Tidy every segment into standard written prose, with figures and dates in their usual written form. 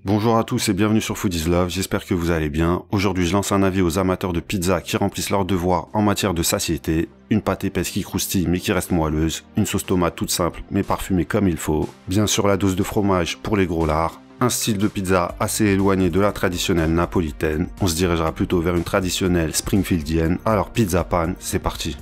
Bonjour à tous et bienvenue sur Food is Love, j'espère que vous allez bien. Aujourd'hui je lance un avis aux amateurs de pizza qui remplissent leurs devoirs en matière de satiété, une pâte épaisse qui croustille mais qui reste moelleuse, une sauce tomate toute simple mais parfumée comme il faut, bien sûr la dose de fromage pour les gros lards, un style de pizza assez éloigné de la traditionnelle napolitaine, on se dirigera plutôt vers une traditionnelle springfieldienne, alors pizza pan, c'est parti.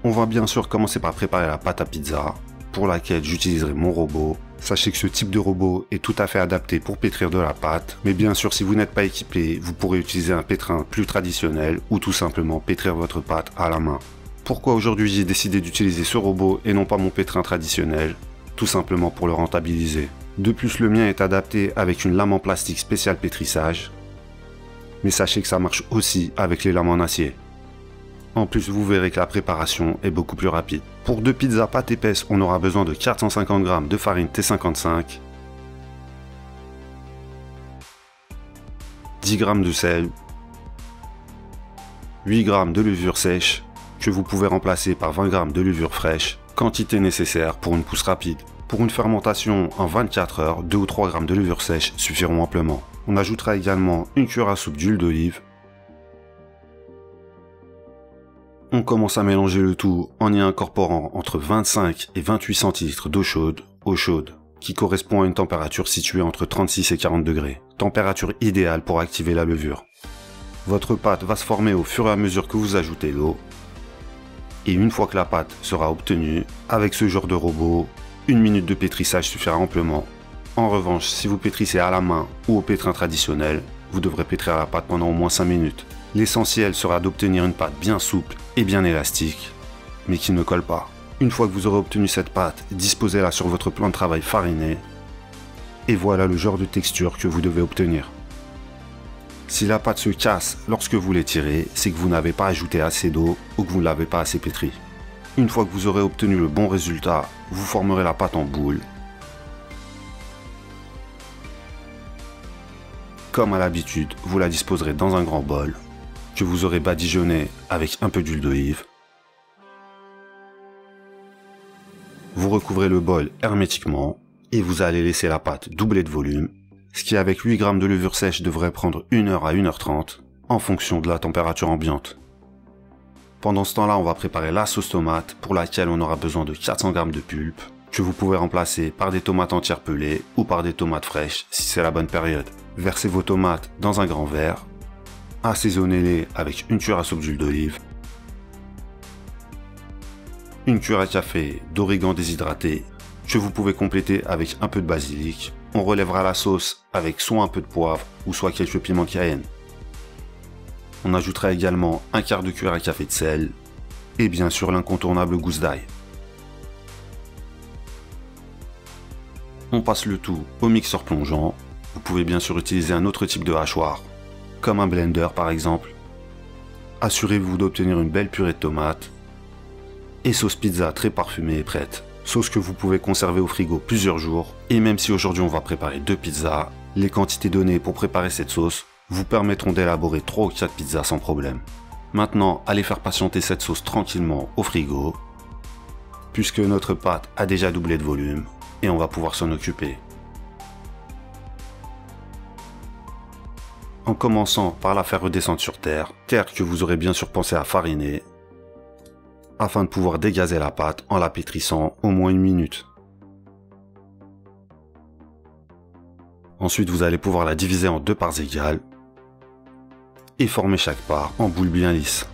On va bien sûr commencer par préparer la pâte à pizza, pour laquelle j'utiliserai mon robot. Sachez que ce type de robot est tout à fait adapté pour pétrir de la pâte, mais bien sûr si vous n'êtes pas équipé, vous pourrez utiliser un pétrin plus traditionnel ou tout simplement pétrir votre pâte à la main. Pourquoi aujourd'hui j'ai décidé d'utiliser ce robot et non pas mon pétrin traditionnel? Tout simplement pour le rentabiliser. De plus le mien est adapté avec une lame en plastique spéciale pétrissage, mais sachez que ça marche aussi avec les lames en acier. En plus, vous verrez que la préparation est beaucoup plus rapide. Pour 2 pizzas pâte épaisse, on aura besoin de 450 g de farine T55, 10 g de sel, 8 g de levure sèche, que vous pouvez remplacer par 20 g de levure fraîche, quantité nécessaire pour une pousse rapide. Pour une fermentation en 24 heures, 2 ou 3 g de levure sèche suffiront amplement. On ajoutera également une cuillère à soupe d'huile d'olive. On commence à mélanger le tout en y incorporant entre 25 et 28 centilitres d'eau chaude, qui correspond à une température située entre 36 et 40 degrés. Température idéale pour activer la levure. Votre pâte va se former au fur et à mesure que vous ajoutez l'eau. Et une fois que la pâte sera obtenue, avec ce genre de robot, 1 minute de pétrissage suffira amplement. En revanche, si vous pétrissez à la main ou au pétrin traditionnel, vous devrez pétrir la pâte pendant au moins 5 minutes. L'essentiel sera d'obtenir une pâte bien souple et bien élastique, mais qui ne colle pas. Une fois que vous aurez obtenu cette pâte, disposez-la sur votre plan de travail fariné, et voilà le genre de texture que vous devez obtenir. Si la pâte se casse lorsque vous l'étirez, c'est que vous n'avez pas ajouté assez d'eau ou que vous ne l'avez pas assez pétrie. Une fois que vous aurez obtenu le bon résultat, vous formerez la pâte en boule. Comme à l'habitude, vous la disposerez dans un grand bol, que vous aurez badigeonné avec un peu d'huile d'olive. Vous recouvrez le bol hermétiquement et vous allez laisser la pâte doubler de volume, ce qui avec 8 g de levure sèche devrait prendre 1 h à 1 h 30 en fonction de la température ambiante. Pendant ce temps-là, on va préparer la sauce tomate pour laquelle on aura besoin de 400 g de pulpe que vous pouvez remplacer par des tomates entières pelées ou par des tomates fraîches si c'est la bonne période. Versez vos tomates dans un grand verre. Assaisonnez-les avec une cuillère à soupe d'huile d'olive, une cuillère à café d'origan déshydraté que vous pouvez compléter avec un peu de basilic. On relèvera la sauce avec soit un peu de poivre ou soit quelques piments cayenne. On ajoutera également un quart de cuillère à café de sel et bien sûr l'incontournable gousse d'ail. On passe le tout au mixeur plongeant. Vous pouvez bien sûr utiliser un autre type de hachoir, comme un blender par exemple. Assurez-vous d'obtenir une belle purée de tomates. Et sauce pizza très parfumée est prête. Sauce que vous pouvez conserver au frigo plusieurs jours. Et même si aujourd'hui on va préparer 2 pizzas, les quantités données pour préparer cette sauce vous permettront d'élaborer 3 ou 4 pizzas sans problème. Maintenant, allez faire patienter cette sauce tranquillement au frigo, puisque notre pâte a déjà doublé de volume et on va pouvoir s'en occuper. En commençant par la faire redescendre sur terre que vous aurez bien sûr pensé à fariner, afin de pouvoir dégazer la pâte en la pétrissant au moins 1 minute. Ensuite, vous allez pouvoir la diviser en 2 parts égales et former chaque part en boule bien lisse.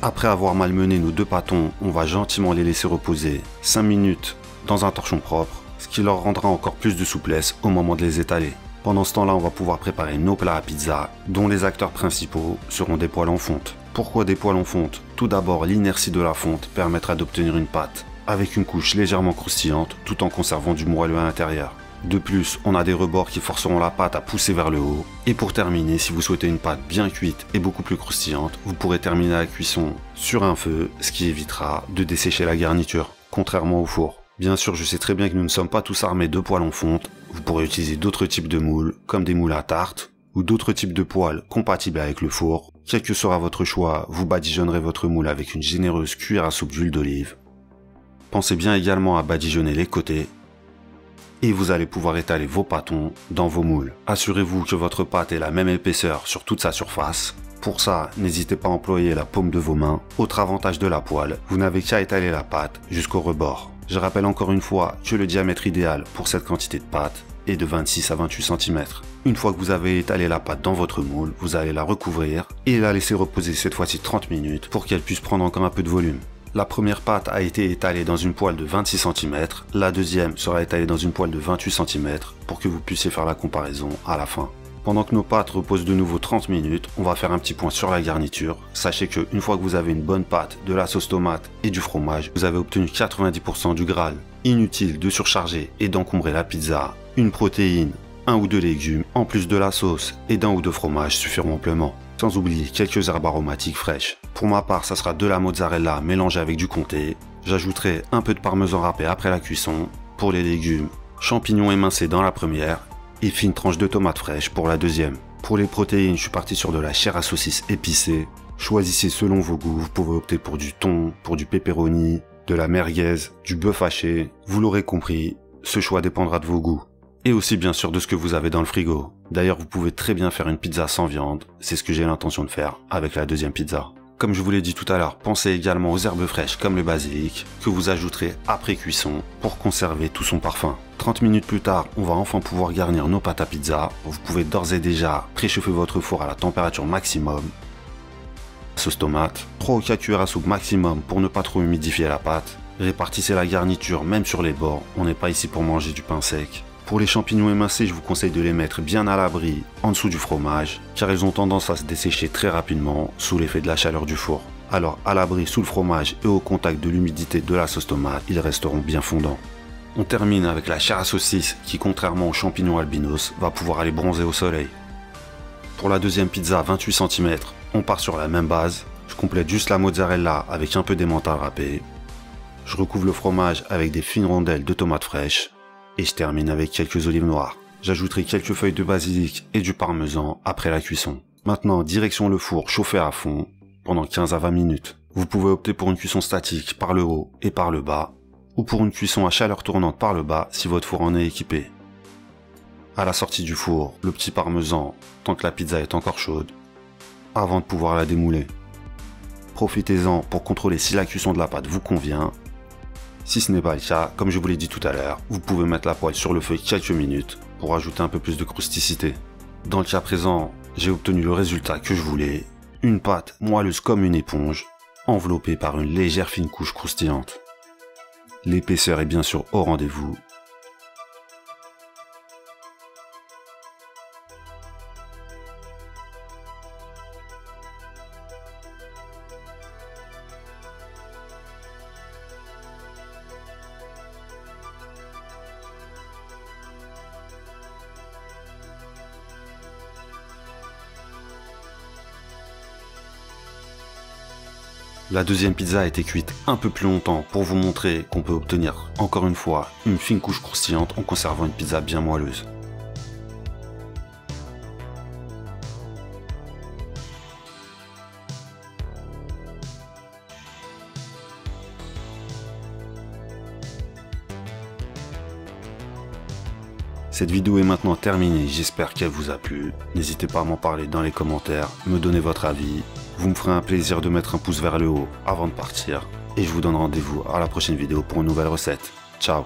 Après avoir malmené nos 2 pâtons, on va gentiment les laisser reposer 5 minutes dans un torchon propre, ce qui leur rendra encore plus de souplesse au moment de les étaler. Pendant ce temps-là, on va pouvoir préparer nos plats à pizza, dont les acteurs principaux seront des poêles en fonte. Pourquoi des poêles en fonte? Tout d'abord, l'inertie de la fonte permettra d'obtenir une pâte avec une couche légèrement croustillante tout en conservant du moelleux à l'intérieur. De plus, on a des rebords qui forceront la pâte à pousser vers le haut. Et pour terminer, si vous souhaitez une pâte bien cuite et beaucoup plus croustillante, vous pourrez terminer la cuisson sur un feu, ce qui évitera de dessécher la garniture, contrairement au four. Bien sûr, je sais très bien que nous ne sommes pas tous armés de poêles en fonte. Vous pourrez utiliser d'autres types de moules, comme des moules à tarte, ou d'autres types de poêles compatibles avec le four. Quel que sera votre choix, vous badigeonnerez votre moule avec une généreuse cuillère à soupe d'huile d'olive. Pensez bien également à badigeonner les côtés. Et vous allez pouvoir étaler vos pâtons dans vos moules. Assurez-vous que votre pâte ait la même épaisseur sur toute sa surface. Pour ça, n'hésitez pas à employer la paume de vos mains. Autre avantage de la poêle, vous n'avez qu'à étaler la pâte jusqu'au rebord. Je rappelle encore une fois que le diamètre idéal pour cette quantité de pâte est de 26 à 28 cm. Une fois que vous avez étalé la pâte dans votre moule, vous allez la recouvrir et la laisser reposer cette fois-ci 30 minutes pour qu'elle puisse prendre encore un peu de volume. La première pâte a été étalée dans une poêle de 26 cm, la deuxième sera étalée dans une poêle de 28 cm pour que vous puissiez faire la comparaison à la fin. Pendant que nos pâtes reposent de nouveau 30 minutes, on va faire un petit point sur la garniture. Sachez qu'une fois que vous avez une bonne pâte, de la sauce tomate et du fromage, vous avez obtenu 90% du Graal. Inutile de surcharger et d'encombrer la pizza. Une protéine, un ou deux légumes, en plus de la sauce et d'un ou deux fromages suffiront amplement. Sans oublier quelques herbes aromatiques fraîches. Pour ma part, ça sera de la mozzarella mélangée avec du comté. J'ajouterai un peu de parmesan râpé après la cuisson. Pour les légumes, champignons émincés dans la première et fine tranche de tomates fraîches pour la deuxième. Pour les protéines, je suis parti sur de la chair à saucisse épicée. Choisissez selon vos goûts, vous pouvez opter pour du thon, pour du pepperoni, de la merguez, du bœuf haché. Vous l'aurez compris, ce choix dépendra de vos goûts. Et aussi bien sûr de ce que vous avez dans le frigo. D'ailleurs, vous pouvez très bien faire une pizza sans viande, c'est ce que j'ai l'intention de faire avec la deuxième pizza. Comme je vous l'ai dit tout à l'heure, pensez également aux herbes fraîches comme le basilic, que vous ajouterez après cuisson pour conserver tout son parfum. 30 minutes plus tard, on va enfin pouvoir garnir nos pâtes à pizza. Vous pouvez d'ores et déjà préchauffer votre four à la température maximum. Sauce tomate, 3 ou 4 cuillères à soupe maximum pour ne pas trop humidifier la pâte. Répartissez la garniture même sur les bords, on n'est pas ici pour manger du pain sec. Pour les champignons émincés, je vous conseille de les mettre bien à l'abri en dessous du fromage, car ils ont tendance à se dessécher très rapidement sous l'effet de la chaleur du four. Alors à l'abri sous le fromage et au contact de l'humidité de la sauce tomate, ils resteront bien fondants. On termine avec la chair à saucisse qui, contrairement aux champignons albinos, va pouvoir aller bronzer au soleil. Pour la deuxième pizza 28 cm, on part sur la même base. Je complète juste la mozzarella avec un peu d'emmental râpé. Je recouvre le fromage avec des fines rondelles de tomates fraîches. Et je termine avec quelques olives noires. J'ajouterai quelques feuilles de basilic et du parmesan après la cuisson. Maintenant, direction le four chauffé à fond pendant 15 à 20 minutes. Vous pouvez opter pour une cuisson statique par le haut et par le bas, ou pour une cuisson à chaleur tournante par le bas si votre four en est équipé. À la sortie du four, le petit parmesan tant que la pizza est encore chaude, avant de pouvoir la démouler. Profitez-en pour contrôler si la cuisson de la pâte vous convient. Si ce n'est pas le cas, comme je vous l'ai dit tout à l'heure, vous pouvez mettre la poêle sur le feu quelques minutes pour ajouter un peu plus de crousticité. Dans le cas présent, j'ai obtenu le résultat que je voulais, une pâte moelleuse comme une éponge, enveloppée par une légère fine couche croustillante. L'épaisseur est bien sûr au rendez-vous. La deuxième pizza a été cuite un peu plus longtemps pour vous montrer qu'on peut obtenir, encore une fois, une fine couche croustillante en conservant une pizza bien moelleuse. Cette vidéo est maintenant terminée, j'espère qu'elle vous a plu. N'hésitez pas à m'en parler dans les commentaires, me donner votre avis. Vous me ferez un plaisir de mettre un pouce vers le haut avant de partir. Et je vous donne rendez-vous à la prochaine vidéo pour une nouvelle recette. Ciao!